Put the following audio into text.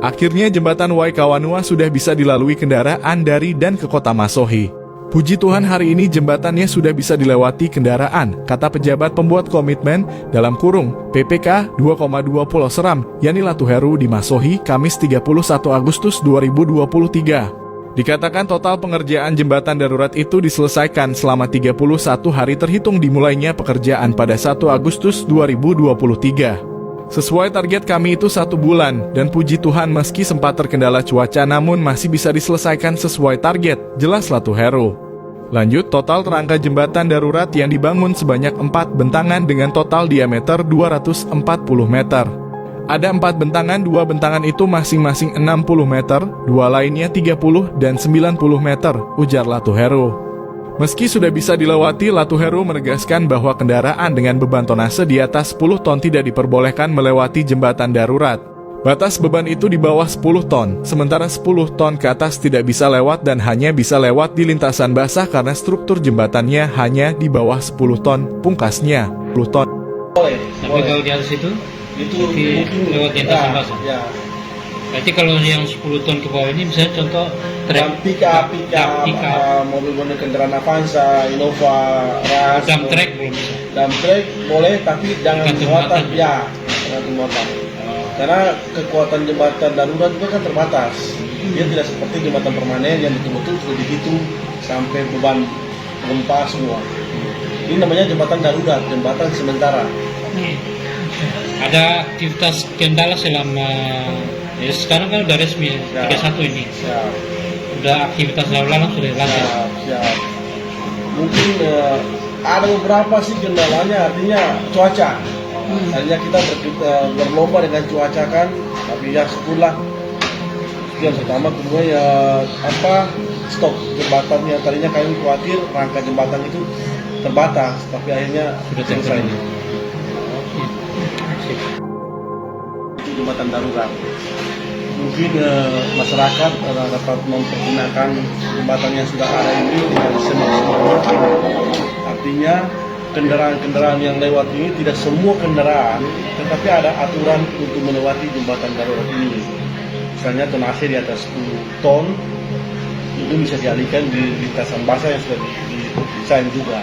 Akhirnya jembatan Waikawanua sudah bisa dilalui kendaraan dari dan ke kota Masohi. Puji Tuhan hari ini jembatannya sudah bisa dilewati kendaraan, kata pejabat pembuat komitmen dalam kurung PPK 2,2 Pulau Seram, Yani Latuheru di Masohi, Kamis 31 Agustus 2023. Dikatakan total pengerjaan jembatan darurat itu diselesaikan selama 31 hari terhitung dimulainya pekerjaan pada 1 Agustus 2023. Sesuai target kami itu 1 bulan, dan puji Tuhan meski sempat terkendala cuaca namun masih bisa diselesaikan sesuai target, jelas Latuheru. Lanjut, total rangka jembatan darurat yang dibangun sebanyak 4 bentangan dengan total diameter 240 meter. Ada 4 bentangan, 2 bentangan itu masing-masing 60 meter, 2 lainnya 30 dan 90 meter, ujar Latuheru. Meski sudah bisa dilewati, Latuheru menegaskan bahwa kendaraan dengan beban tonase di atas 10 ton tidak diperbolehkan melewati jembatan darurat. Batas beban itu di bawah 10 ton, sementara 10 ton ke atas tidak bisa lewat dan hanya bisa lewat di lintasan basah karena struktur jembatannya hanya di bawah 10 ton, pungkasnya 10 ton. Boleh. Tapi kalau di atas itu mungkin lewat lintasan basah. Ya. Berarti kalau yang 10 ton ke bawah ini misalnya contoh Pika, mobil-mobil kendaraan Avanza, Innova, Ras, dump track belum bisa. Dump track boleh, tapi jangan muatan, ya, jangan muatan. Karena kekuatan jembatan darurat itu kan terbatas. Dia tidak seperti jembatan permanen yang betul-betul sudah dihitung sampai beban gempa semua. Ini namanya jembatan darurat, jembatan sementara. Ada aktivitas kendala selama sekarang kan udah resmi ya, 31 ini. Ya. Udah aktivitas lalu lalang sudah lancar. Ya. Mungkin ada beberapa sih kendalanya, artinya cuaca. Artinya kita berlomba dengan cuaca kan, tapi ya syukurlah. Yang pertama, kedua ya stok jembatan yang tadinya kami khawatir rangka jembatan itu terbatas, tapi akhirnya sudah selesai. Sip. Jembatan darurat. Mungkin masyarakat dapat mempergunakan jembatan yang sudah ada ini dengan semaksimalnya. Artinya kendaraan-kendaraan yang lewat ini tidak semua kendaraan, tetapi ada aturan untuk melewati jembatan darurat ini. Misalnya tonase di atas 10 ton itu bisa dialihkan di lintasan basah yang sudah didesain juga.